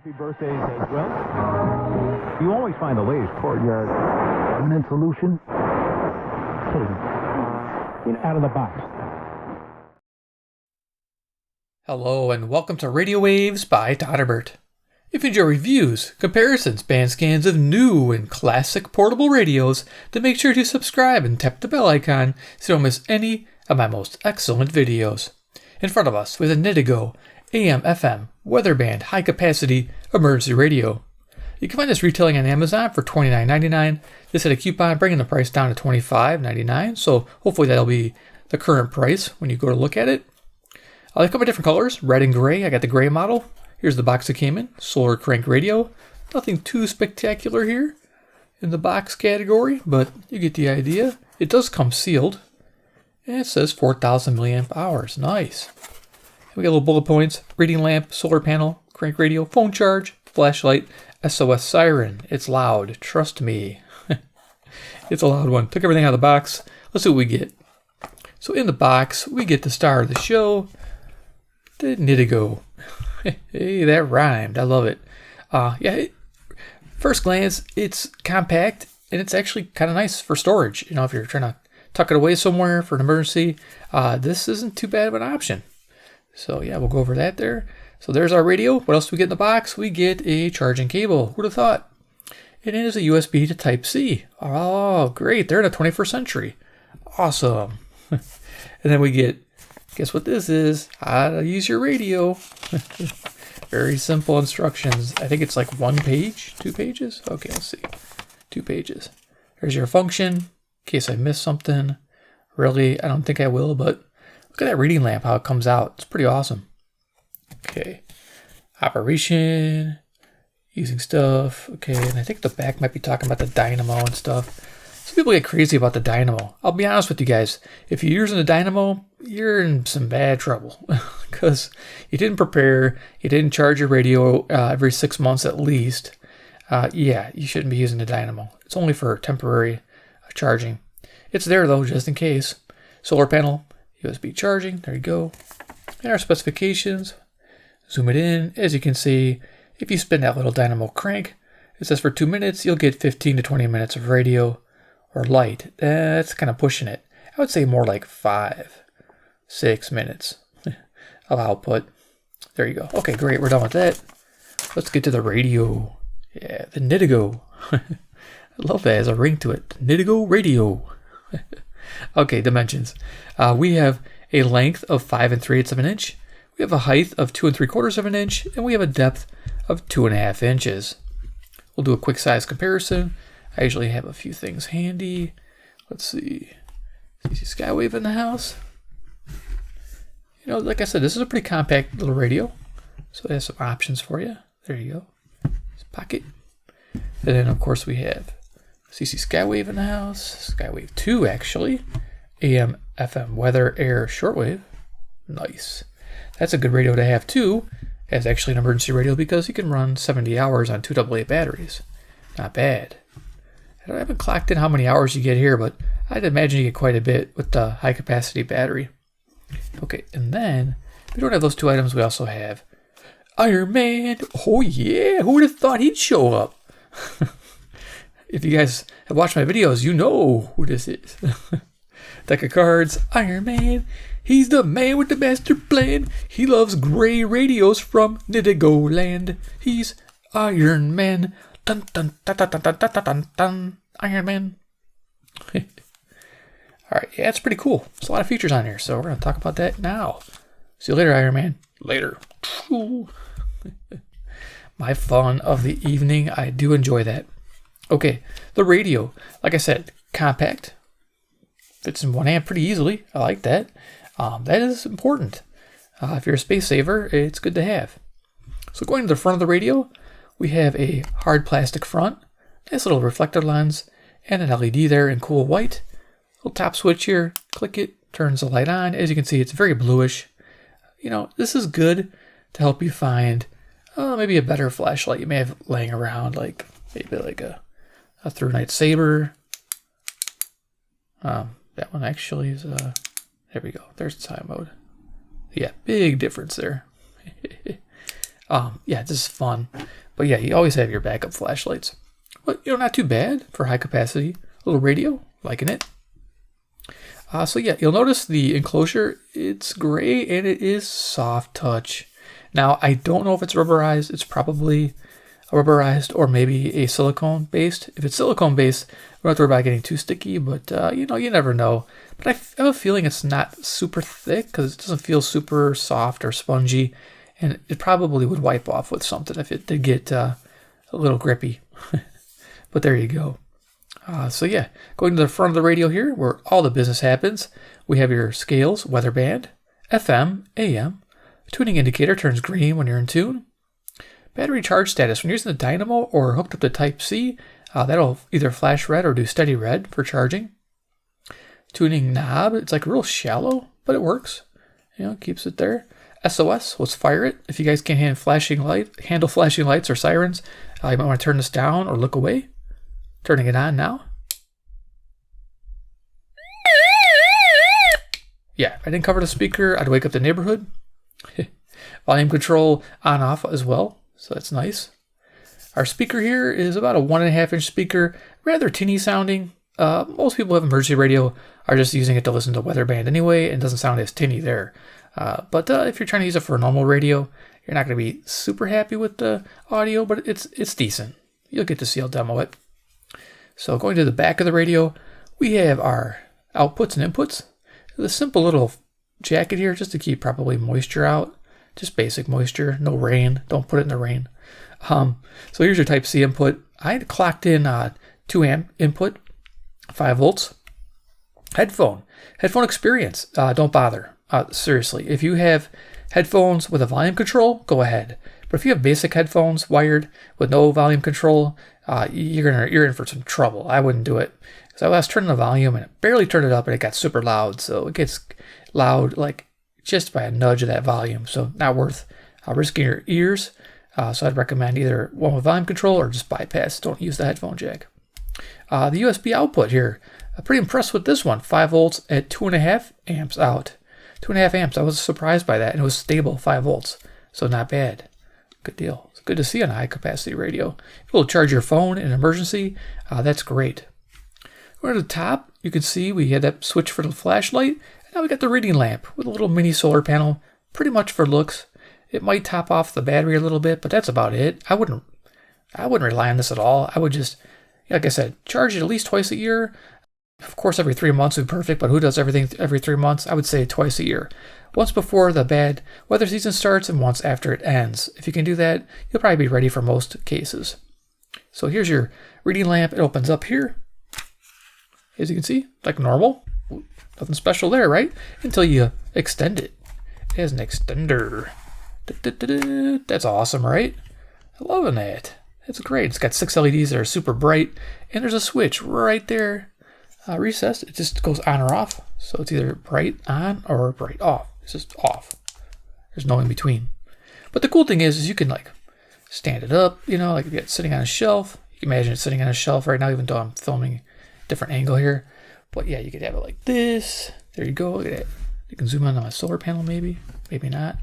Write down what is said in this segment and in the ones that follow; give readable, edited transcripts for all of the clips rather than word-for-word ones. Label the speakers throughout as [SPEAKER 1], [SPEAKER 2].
[SPEAKER 1] Happy birthdays as well. You always find the latest courtyard permanent solution. Out of the box.
[SPEAKER 2] Hello and welcome to Radio Waves by todderbert. If you enjoy reviews, comparisons, band scans of new and classic portable radios, then make sure to subscribe and tap the bell icon so you don't miss any of my most excellent videos. In front of us with a Nitigo AM/FM weatherband high-capacity emergency radio. You can find this retailing on Amazon for $29.99. This had a coupon bringing the price down to $25.99, so hopefully that'll be the current price when you go to look at it. They come in different colors, red and gray. I got the gray model. Here's the box it came in, solar crank radio. Nothing too spectacular here in the box category, but you get the idea. It does come sealed, and it says 4,000 milliamp hours. Nice. We got little bullet points, reading lamp, solar panel, crank radio, phone charge, flashlight, SOS Siren. It's loud, trust me. It's a loud one. Took everything out of the box. Let's see what we get. So in the box, we get the star of the show, the Nitigo. Hey, that rhymed. I love it. First glance, it's compact, and it's actually kind of nice for storage. You know, if you're trying to tuck it away somewhere for an emergency, this isn't too bad of an option. So yeah, we'll go over that there. So there's our radio. What else do we get in the box? We get a charging cable. Who'd have thought? It is a USB to Type-C. Oh, great. They're in the 21st century. Awesome. And then we get, guess what this is? How to use your radio. Very simple instructions. I think it's like 1 page, 2 pages. Okay, let's see. 2 pages. There's your function, in case I missed something. Really, I don't think I will, but look at that reading lamp, how it comes out. It's pretty awesome. Okay. Operation. Using stuff. Okay, and I think the back might be talking about the Dynamo and stuff. Some people get crazy about the Dynamo. I'll be honest with you guys. If you're using the Dynamo, you're in some bad trouble. Because you didn't prepare. You didn't charge your radio every 6 months at least. Yeah, you shouldn't be using the Dynamo. It's only for temporary charging. It's there though, just in case. Solar panel. USB charging, there you go. And our specifications, zoom it in. As you can see, if you spin that little Dynamo crank, it says for 2 minutes, you'll get 15 to 20 minutes of radio or light. That's kind of pushing it. I would say more like 5, 6 minutes of output. There you go. Okay, great, we're done with that. Let's get to the radio. Yeah, the Nitigo. I love that, it has a ring to it. Nitigo Radio. Okay, dimensions. We have a length of 5 3/8 of an inch. We have a height of 2 3/4 of an inch, and we have a depth of 2.5 inches. We'll do a quick size comparison. I usually have a few things handy. Let's see. CC Skywave in the house. You know, like I said, this is a pretty compact little radio, so it has some options for you. There you go. Pocket. And then, of course, we have CC Skywave in the house, Skywave 2 actually, AM, FM, weather, air, shortwave. Nice. That's a good radio to have too, as actually an emergency radio because you can run 70 hours on 2 AA batteries. Not bad. I haven't clocked in how many hours you get here, but I'd imagine you get quite a bit with the high capacity battery. Okay, and then we don't have those 2 items. We also have Iron Man. Oh yeah, who would have thought he'd show up? If you guys have watched my videos, you know who this is. Deck of cards, Iron Man. He's the man with the master plan. He loves gray radios from Nitigo land. He's Iron Man. Dun dun dun dun dun dun dun dun dun. Iron Man. Alright, yeah, it's pretty cool. There's a lot of features on here, so we're going to talk about that now. See you later, Iron Man. Later. My fun of the evening. I do enjoy that. Okay, the radio, like I said, compact, fits in one hand pretty easily. I like that. That is important. If you're a space saver, it's good to have. So going to the front of the radio, we have a hard plastic front, nice little reflector lens, and an LED there in cool white. Little top switch here, click it, turns the light on. As you can see, it's very bluish. You know, this is good to help you find maybe a better flashlight you may have laying around, like maybe like a through night saber. That one actually is there we go. There's time mode. Yeah, big difference there. Yeah, this is fun. But yeah, you always have your backup flashlights. But, not too bad for high capacity. Little radio, liking it. So yeah, you'll notice the enclosure, it's gray and it is soft touch. Now, I don't know if it's rubberized. It's probably rubberized or maybe a silicone based. If it's silicone based, we don't have to worry about getting too sticky, but you never know. But I have a feeling it's not super thick because it doesn't feel super soft or spongy, and it probably would wipe off with something if it did get a little grippy. But there you go. So yeah, going to the front of the radio here where all the business happens, we have your scales, weather band, FM, AM. Tuning indicator turns green when you're in tune. Battery charge status. When you're using the Dynamo or hooked up to Type-C, that'll either flash red or do steady red for charging. Tuning knob. It's like real shallow, but it works. Keeps it there. SOS. Let's fire it. If you guys can't handle flashing lights or sirens, you might want to turn this down or look away. Turning it on now. Yeah, if I didn't cover the speaker, I'd wake up the neighborhood. Volume control on off as well, so that's nice. Our speaker here is about a 1.5-inch speaker, rather tinny sounding. Most people who have emergency radio are just using it to listen to weather band anyway, and it doesn't sound as tinny there. But if you're trying to use it for a normal radio, you're not going to be super happy with the audio, but it's decent. You'll get to see I'll demo it. So going to the back of the radio, we have our outputs and inputs. The simple little jacket here just to keep probably moisture out. Just basic moisture, no rain. Don't put it in the rain. So here's your Type-C input. I had clocked in 2 amp input, 5 volts. Headphone experience. Don't bother. Seriously, if you have headphones with a volume control, go ahead. But if you have basic headphones wired with no volume control, you're in for some trouble. I wouldn't do it. Because I was turning the volume and it barely turned it up and it got super loud. So it gets loud like just by a nudge of that volume. So not worth risking your ears. So I'd recommend either one with volume control or just bypass. Don't use the headphone jack. The USB output here. I'm pretty impressed with this one. 5 volts at 2.5 amps out. 2.5 amps. I was surprised by that. And it was stable 5 volts. So not bad. Good deal. It's good to see on a high capacity radio. If you'll charge your phone in an emergency, that's great. We're at the top. You can see we had that switch for the flashlight. And now we got the reading lamp with a little mini solar panel. Pretty much for looks. It might top off the battery a little bit, but that's about it. I wouldn't rely on this at all. I would just, like I said, charge it at least twice a year. Of course, every 3 months would be perfect, but who does everything every 3 months? I would say twice a year. Once before the bad weather season starts and once after it ends. If you can do that, you'll probably be ready for most cases. So here's your reading lamp. It opens up here. As you can see, like normal. Nothing special there, right? Until you extend it. It has an extender. That's awesome, right? I'm loving that. It's great. It's got 6 LEDs that are super bright. And there's a switch right there. Recessed. It just goes on or off. So it's either bright on or bright off. It's just off. There's no in between. But the cool thing is you can like stand it up, like if it's sitting on a shelf. You can imagine it sitting on a shelf right now, even though I'm filming a different angle here. But yeah, you could have it like this. There you go. Look at that. You can zoom in on a solar panel maybe. Maybe not.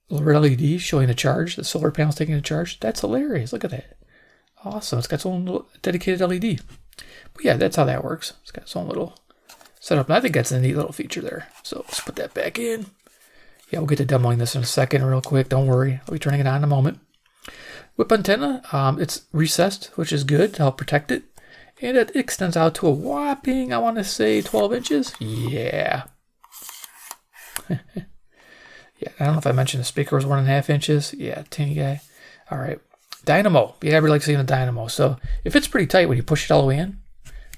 [SPEAKER 2] A little red LED showing the charge. The solar panel's taking the charge. That's hilarious. Look at that. Awesome. It's got its own little dedicated LED. But yeah, that's how that works. It's got its own little setup. And I think that's a neat little feature there. So let's put that back in. Yeah, we'll get to demoing this in a second real quick. Don't worry. I'll be turning it on in a moment. Whip antenna. It's recessed, which is good to help protect it. And it extends out to a whopping, I want to say 12 inches. Yeah. Yeah, I don't know if I mentioned the speaker was 1.5 inches. Yeah, teeny guy. All right. Dynamo. Yeah, I really like seeing a dynamo. So it fits pretty tight when you push it all the way in.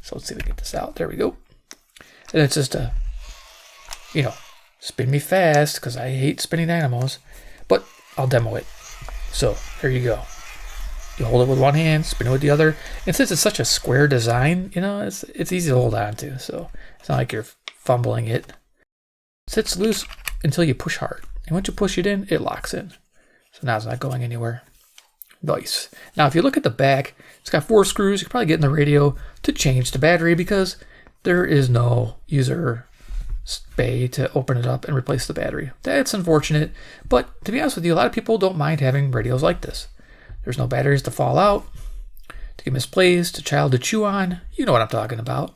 [SPEAKER 2] So let's see if we can get this out. There we go. And it's just a, spin me fast because I hate spinning dynamos. But I'll demo it. So there you go. You hold it with one hand, spin it with the other. And since it's such a square design, it's easy to hold on to. So it's not like you're fumbling it. It sits loose until you push hard. And once you push it in, it locks in. So now it's not going anywhere. Nice. Now, if you look at the back, it's got 4 screws. You can probably get in the radio to change the battery because there is no user bay to open it up and replace the battery. That's unfortunate, but to be honest with you, a lot of people don't mind having radios like this. There's no batteries to fall out, to get misplaced, a child to chew on. You know what I'm talking about.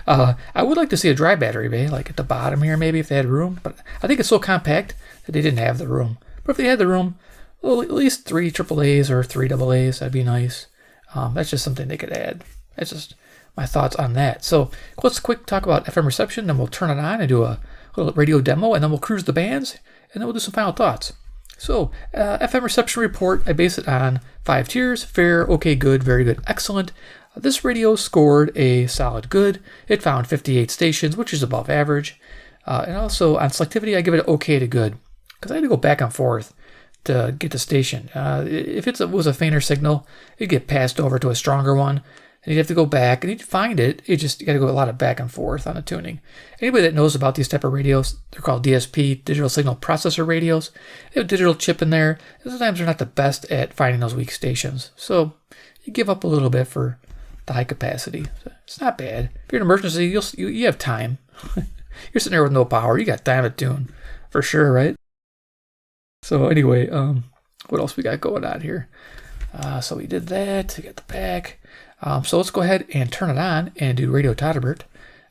[SPEAKER 2] I would like to see a dry battery bay, like at the bottom here maybe if they had room, but I think it's so compact that they didn't have the room. But if they had the room, well, at least 3 AAAs or 3 AAs, that'd be nice. That's just something they could add. That's just my thoughts on that. So let's quick talk about FM reception, then we'll turn it on and do a little radio demo, and then we'll cruise the bands, and then we'll do some final thoughts. So FM reception report, I base it on 5 tiers: fair, okay, good, very good, excellent. This radio scored a solid good. It found 58 stations, which is above average. And also on selectivity, I give it okay to good, because I had to go back and forth to get the station. If it was a fainter signal, it'd get passed over to a stronger one, and you'd have to go back and you'd find it. You got to go a lot of back and forth on the tuning. Anybody that knows about these type of radios, they're called DSP, digital signal processor radios. They have a digital chip in there, and sometimes they're not the best at finding those weak stations. So you give up a little bit for the high capacity. So it's not bad. If you're in an emergency, you have time. You're sitting there with no power. You got time to tune for sure, right? So anyway, what else we got going on here? So we did that. We got the back. So let's go ahead and turn it on and do Radio Todderbert.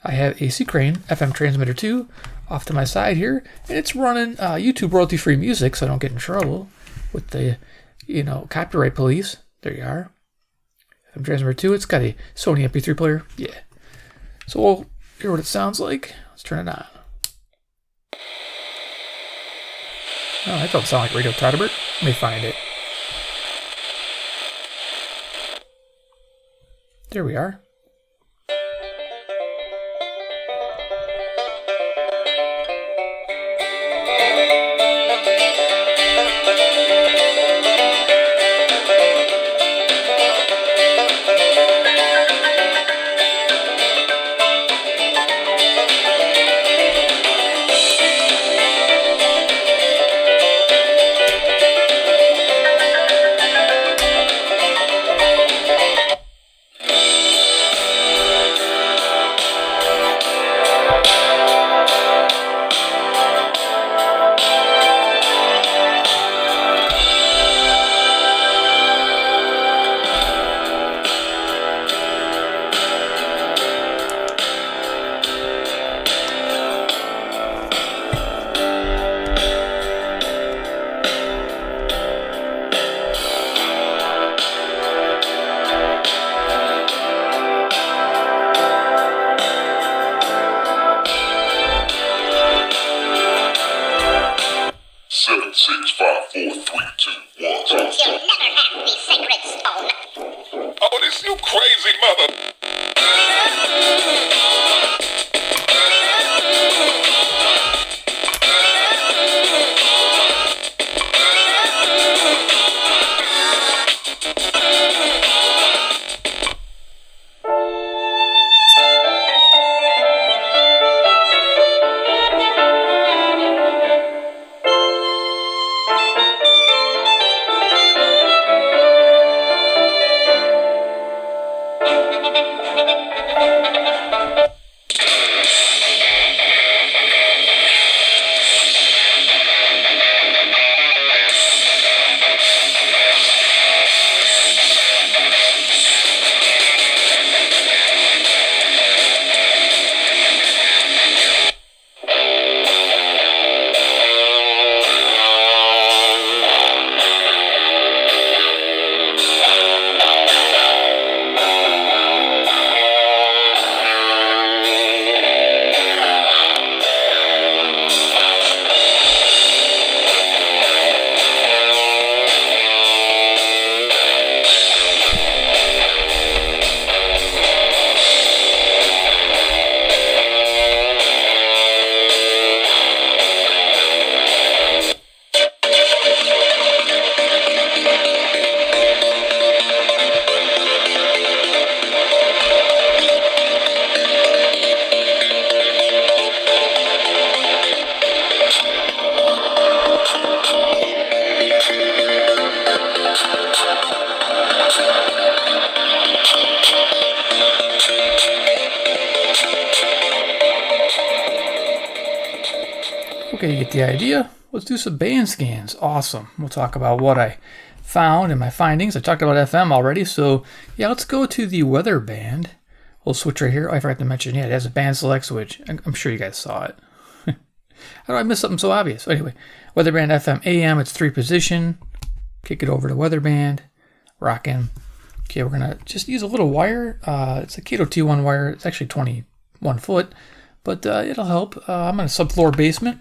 [SPEAKER 2] I have a C-Crane FM transmitter 2 off to my side here, and it's running YouTube royalty-free music, so I don't get in trouble with the, copyright police. There you are. FM transmitter 2. It's got a Sony MP3 player. Yeah. So we'll hear what it sounds like. Let's turn it on. Oh, that don't sound like Radio Todderbert. Let me find it. There we are. Okay, you get the idea. Let's do some band scans. Awesome. We'll talk about what I found and my findings. I talked about FM already, so yeah, let's go to the weather band. We'll switch right here. Oh, I forgot to mention, yeah, it has a band select switch. I'm sure you guys saw it. How do I miss something so obvious? Anyway, weather band FM AM, it's 3 position. Kick it over to weather band. Rockin'. Okay, we're gonna just use a little wire. It's a Kato T1 wire. It's actually 21 foot, but it'll help. I'm in a subfloor basement.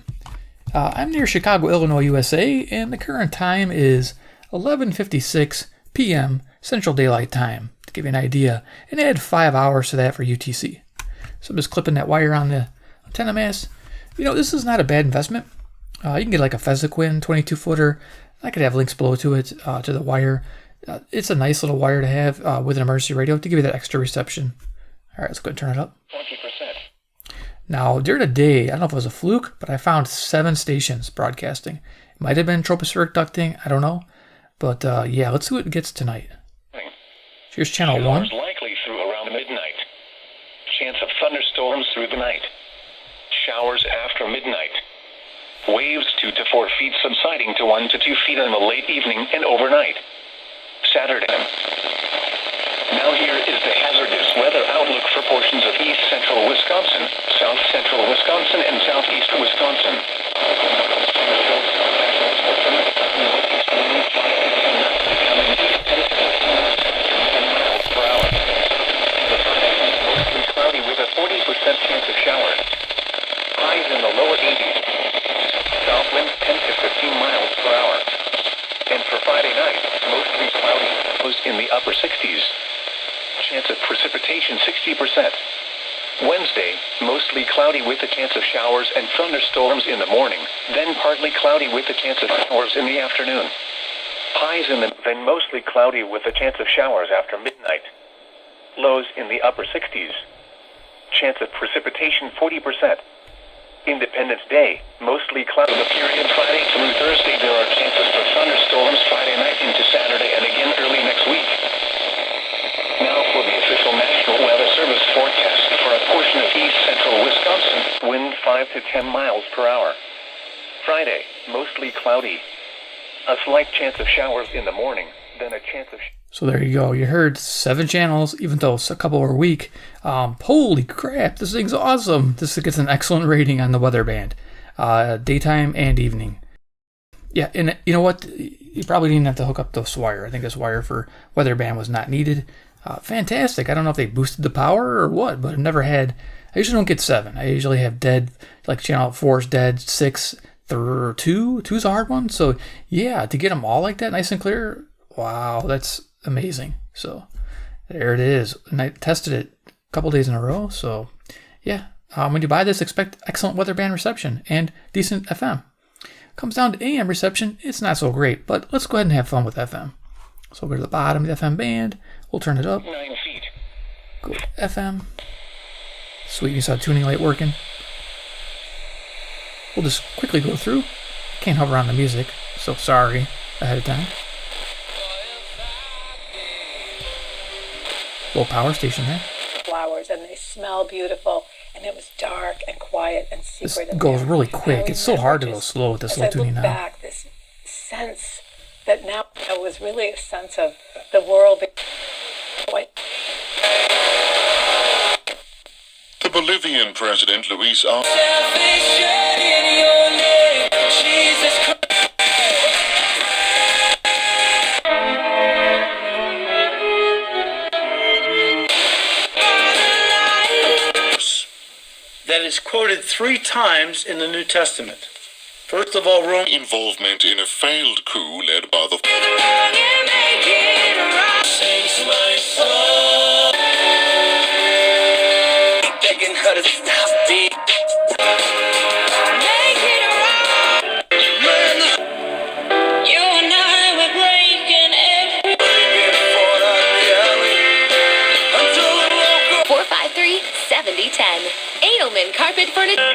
[SPEAKER 2] I'm near Chicago, Illinois, USA, and the current time is 11:56 p.m. Central Daylight Time, to give you an idea, and add 5 hours to that for UTC. So I'm just clipping that wire on the antenna mast. You know, this is not a bad investment. You can get like a Fezequin 22-footer. I could have links below to it, to the wire. It's a nice little wire to have with an emergency radio to give you that extra reception. All right, let's go ahead and turn it up.
[SPEAKER 3] 20%.
[SPEAKER 2] Now, during the day, I don't know if it was a fluke, but I found 7 stations broadcasting. It might have been tropospheric ducting, I don't know. But yeah, let's see what it gets tonight. Here's channel 1.
[SPEAKER 3] Showers likely through around midnight. Chance of thunderstorms through the night. Showers after midnight. Waves 2 to 4 feet subsiding to 1 to 2 feet in the late evening and overnight. Saturday. Now here is the hazardous weather outlook for portions of east central Wisconsin, south central Wisconsin, and southeast Wisconsin. Cloudy with a 40% chance of showers. Highs in the lower 80s. South winds 10 to 15 miles per hour. And for Friday night, mostly cloudy, lows in the upper 60s. Chance of precipitation 60%. Wednesday, mostly cloudy with a chance of showers and thunderstorms in the morning, then partly cloudy with a chance of showers in the afternoon. Highs in the then mostly cloudy with a chance of showers after midnight. Lows in the upper 60s. Chance of precipitation 40%. Independence Day, mostly cloudy. The period Friday through Thursday, there are chances for thunderstorms Friday night into Saturday and again early next week. Now for the official National Weather Service forecast for a portion of east central Wisconsin, wind 5 to 10 miles per hour. Friday, mostly cloudy. A slight chance of showers in the morning, then a chance of...
[SPEAKER 2] So there you go. You heard 7 channels, even though a couple were weak. Holy crap, this thing's awesome. This gets an excellent rating on the weather band. Daytime and evening. Yeah, and you know what? You probably didn't have to hook up this wire. I think this wire for weather band was not needed. Fantastic. I don't know if they boosted the power or what, but I've never had... I usually don't get 7. I usually have dead, like channel 4 is dead, 6, 2. 2's a hard one. So yeah, to get them all like that, nice and clear, wow, that's amazing. So there it is. And I tested it a couple days in a row. So yeah, when you buy this, expect excellent weather band reception and decent FM. Comes down to AM reception, it's not so great, but let's go ahead and have fun with FM. So go to the bottom of the FM band. We'll turn it up.
[SPEAKER 3] 9 feet.
[SPEAKER 2] Go to FM. Sweet, you saw tuning light working. We'll just quickly go through. Can't hover on the music, so sorry ahead of time. Little power station there.
[SPEAKER 4] Flowers, and they smell beautiful, and it was dark and quiet and
[SPEAKER 2] This
[SPEAKER 4] secret.
[SPEAKER 2] goes really quick. It's so hard to go slow with this
[SPEAKER 4] as
[SPEAKER 2] low
[SPEAKER 4] I
[SPEAKER 2] tuning
[SPEAKER 4] look
[SPEAKER 2] now.
[SPEAKER 4] back, this sense that now it was really a sense of the world.
[SPEAKER 5] The Bolivian President Luis R.
[SPEAKER 6] That is quoted 3 times in the New Testament. First of all, Rome
[SPEAKER 5] involvement in a failed coup led by the
[SPEAKER 7] Edelman Carpet Furniture.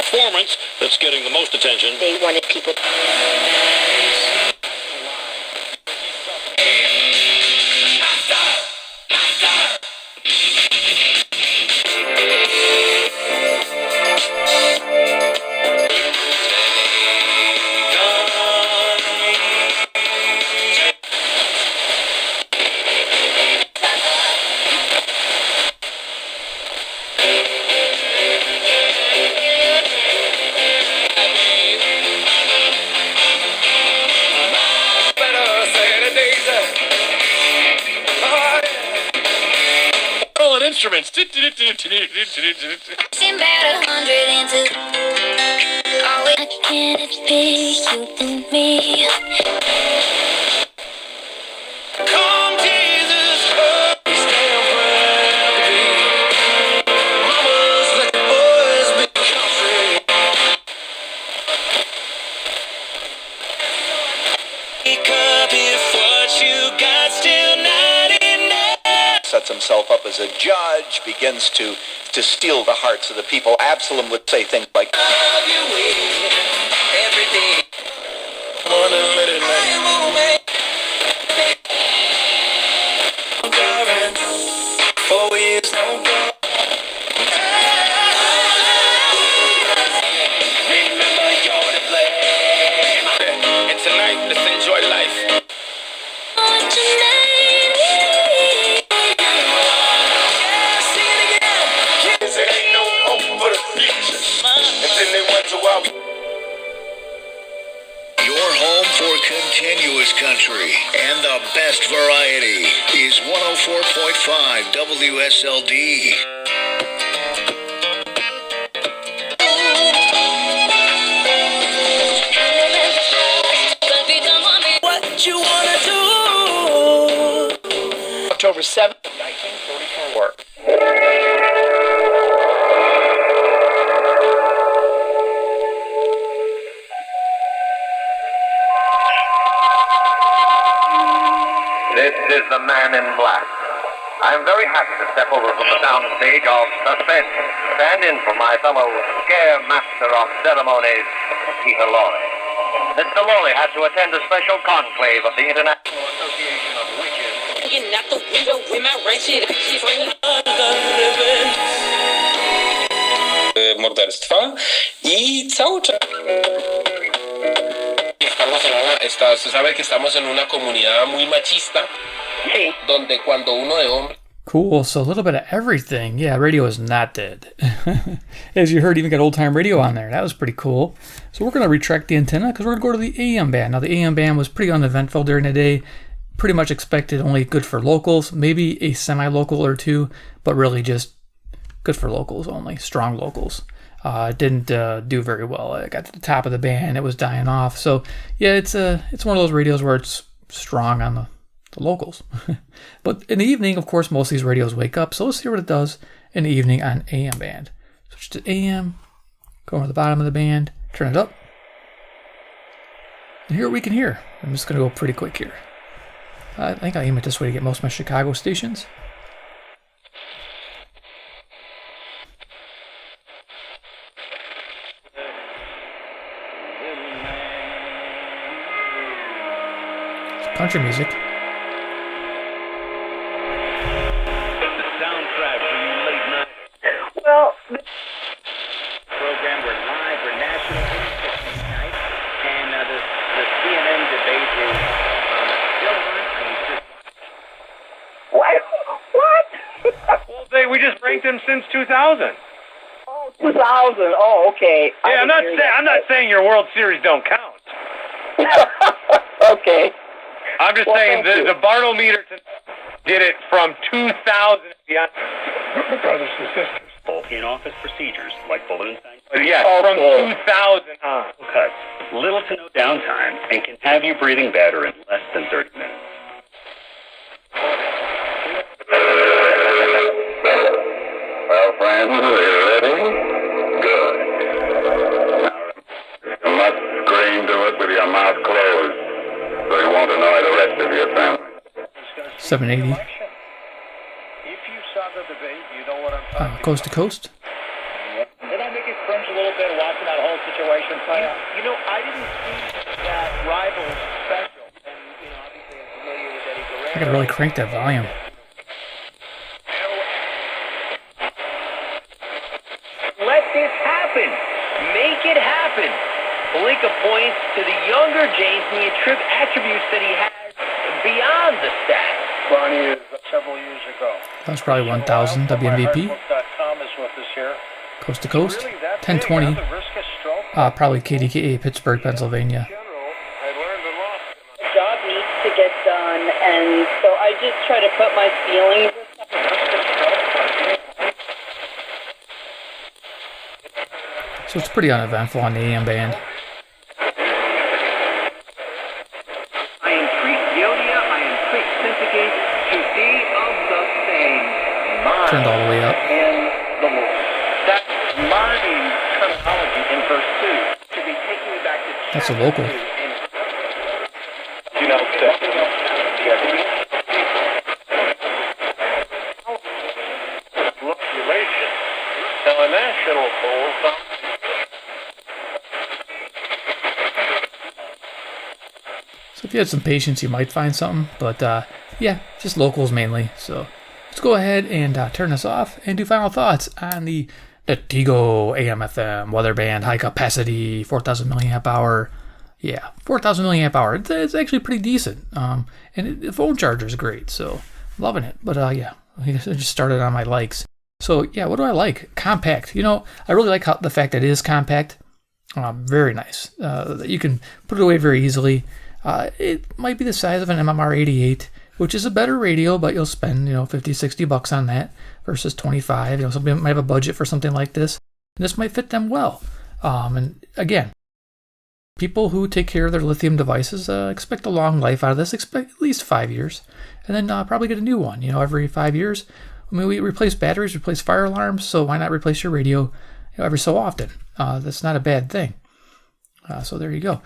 [SPEAKER 8] Performance that's getting the most attention.
[SPEAKER 7] They wanted people.
[SPEAKER 8] instruments.
[SPEAKER 7] Can it be you and me?
[SPEAKER 8] Come, Jesus, stand proud. Mamas let the boys be country. Pick up if what you got still not enough.
[SPEAKER 9] Sets himself up as a judge, begins to steal the hearts of the people. Absalom would say things like,
[SPEAKER 8] Love you every day. Morning, late at night. 4 years, no go. Remember you're to blame. And tonight, let's enjoy life.
[SPEAKER 10] Your home for continuous country and the best variety is 104.5 WSLD.
[SPEAKER 8] What you wanna do? October 7th, 1944.
[SPEAKER 3] This is the Man in Black. I'm very happy to step over from the downstage of Suspense. Stand in for my fellow scare master of ceremonies, Peter Lorre. Mr. Lorre had to attend a special conclave of the International Association of Witches.
[SPEAKER 7] Getting out the window with my ratchet.
[SPEAKER 11] Morderstwa i cały czas usted sabe que estamos en una comunidad muy machista donde cuando uno de hombre.
[SPEAKER 2] Cool, so a little bit of everything. Yeah, radio is not dead. As you heard, even got old-time radio on there. That was pretty cool. So we're going to retract the antenna because we're going to go to the AM band. Now, the AM band was pretty uneventful during the day. Pretty much expected only good for locals, maybe a semi-local or two, but really just good for locals only, strong locals. It didn't do very well. It got to the top of the band. It was dying off. So, yeah, it's one of those radios where it's strong on the locals. But in the evening, of course, most of these radios wake up. So let's see what it does in the evening on AM band. Switch to AM, go over to the bottom of the band, turn it up. And here we can hear. I'm just going to go pretty quick here. I think I'll aim it this way to get most of my Chicago stations. Country music.
[SPEAKER 12] The soundtrack for you late night.
[SPEAKER 3] Well,
[SPEAKER 12] Program, we're live, we're national tonight, and the CNN debate is still on.
[SPEAKER 3] what?
[SPEAKER 13] Well, we just ranked him since 2000.
[SPEAKER 3] Oh, 2000. Oh, okay.
[SPEAKER 13] Yeah, I'm not saying your World Series don't count.
[SPEAKER 3] Okay.
[SPEAKER 13] I'm just saying the Bartle-meter did it from 2000 beyond.
[SPEAKER 12] Brothers and sisters. In-office procedures like balloon signs.
[SPEAKER 13] Yes, from 2000 on.
[SPEAKER 12] Cuts, little to no downtime, and can have you breathing better in less than 30 minutes.
[SPEAKER 5] Well, friends, are you ready? Good. Now, you must scream to it with your mouth closed, so you won't annoy the rest of your family.
[SPEAKER 2] 780.
[SPEAKER 13] If you saw the debate, you know what I'm talking
[SPEAKER 2] Coast to coast.
[SPEAKER 13] Did I make it cringe a little bit watching that whole situation play out? You know, I didn't see that Rivals special, and obviously I'm familiar with Eddie Guerrero.
[SPEAKER 2] I gotta really crank that volume.
[SPEAKER 14] Let this happen. Make it happen. Palinka points to the younger James and the attributes that he has beyond the stats.
[SPEAKER 13] Barney is several years ago.
[SPEAKER 2] That was probably 1000 WMVP.
[SPEAKER 13] Hardbook.com is with us here.
[SPEAKER 2] Coast to coast. 1020. Probably KDKA, Pittsburgh, Pennsylvania.
[SPEAKER 15] The job needs to get done, and so I just try to put my feelings.
[SPEAKER 2] So it's pretty uneventful on the AM band.
[SPEAKER 14] I increase Yodia, I increase Syntagate to be of the same mind.
[SPEAKER 2] Turned all the way up.
[SPEAKER 14] And the Lord. That's mind terminology in verse 2. To be taking you back to
[SPEAKER 2] That's a vocal.
[SPEAKER 14] You know,
[SPEAKER 15] Fluctuation. Now, a national poll found
[SPEAKER 2] So if you had some patience, you might find something. But yeah, just locals mainly. So let's go ahead and turn this off and do final thoughts on the Nitigo AM/FM weather band, high capacity, 4,000 milliamp hour. Yeah, 4,000 milliamp hour. It's actually pretty decent. And the phone charger is great, so loving it. But yeah, I just started on my likes. So yeah, what do I like? Compact. You know, I really like the fact that it is compact. Very nice. You can put it away very easily. It might be the size of an MMR88, which is a better radio, but you'll spend, you know, $50-$60 on that versus 25. You know, somebody might have a budget for something like this. And this might fit them well. And again, people who take care of their lithium devices expect a long life out of this. Expect at least 5 years, and then probably get a new one. You know, every 5 years. I mean, we replace batteries, replace fire alarms, so why not replace your radio, you know, every so often? That's not a bad thing. So there you go.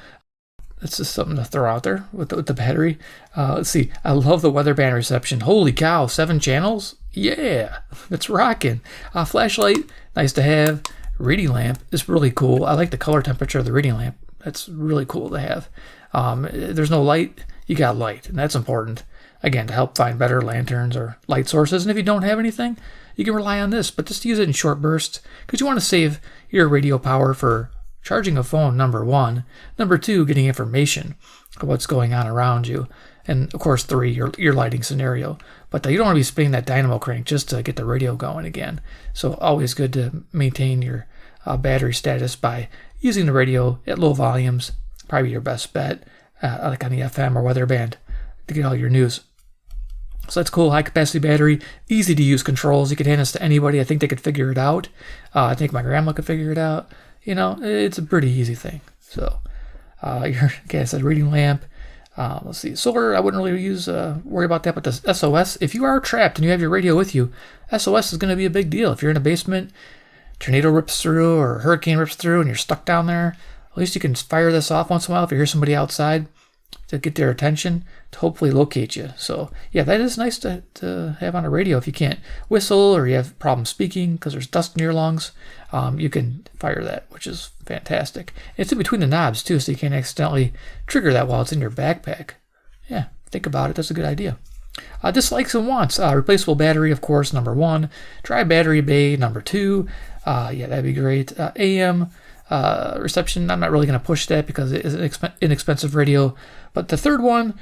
[SPEAKER 2] That's just something to throw out there with the battery. Let's see. I love the weather band reception. Holy cow, 7 channels? Yeah, it's rocking. Flashlight, nice to have. Reading lamp is really cool. I like the color temperature of the reading lamp. That's really cool to have. There's no light, you got light, and that's important. Again, to help find better lanterns or light sources. And if you don't have anything, you can rely on this, but just use it in short bursts because you want to save your radio power for charging a phone, number 1. Number 2, getting information of what's going on around you. And of course, 3, your lighting scenario. But you don't want to be spinning that Dynamo crank just to get the radio going again. So always good to maintain your battery status by using the radio at low volumes. Probably your best bet, like on the FM or weather band, to get all your news. So that's cool. High capacity battery, easy to use controls. You could hand this to anybody. I think they could figure it out. I think my grandma could figure it out. You know, it's a pretty easy thing. So, okay, I said reading lamp. Let's see, solar. I wouldn't really worry about that. But the SOS, if you are trapped and you have your radio with you, SOS is going to be a big deal. If you're in a basement, tornado rips through or hurricane rips through, and you're stuck down there, at least you can fire this off once in a while if you hear somebody outside to get their attention, to hopefully locate you. So yeah, that is nice to have on a radio. If you can't whistle or you have problems speaking because there's dust in your lungs, you can fire that, which is fantastic. It's in between the knobs too, so you can't accidentally trigger that while it's in your backpack. Yeah, think about it. That's a good idea. Dislikes and wants. Replaceable battery, of course, number 1. Dry battery bay, number 2. Yeah, that'd be great. AM reception, I'm not really going to push that because it is an inexpensive radio. But the third one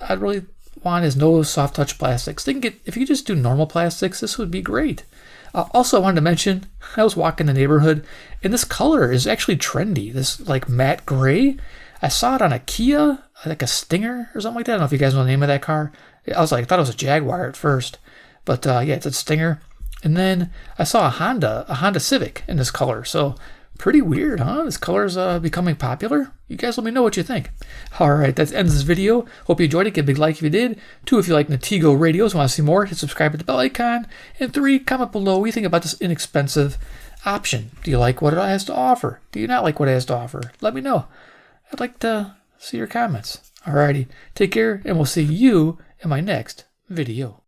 [SPEAKER 2] I'd really want is no soft touch plastics. If you just do normal plastics, this would be great. Also, I wanted to mention, I was walking the neighborhood, and this color is actually trendy. This like matte gray. I saw it on a Kia, like a Stinger or something like that. I don't know if you guys know the name of that car. I thought it was a Jaguar at first, but yeah, it's a Stinger. And then I saw a Honda Civic in this color. So pretty weird, huh? This color is becoming popular. You guys let me know what you think. All right, that ends this video. Hope you enjoyed it. Give a big like if you did. 2, if you like Nitigo radios, want to see more, hit subscribe with the bell icon. And 3, comment below what you think about this inexpensive option. Do you like what it has to offer? Do you not like what it has to offer? Let me know. I'd like to see your comments. Alrighty, take care, and we'll see you in my next video.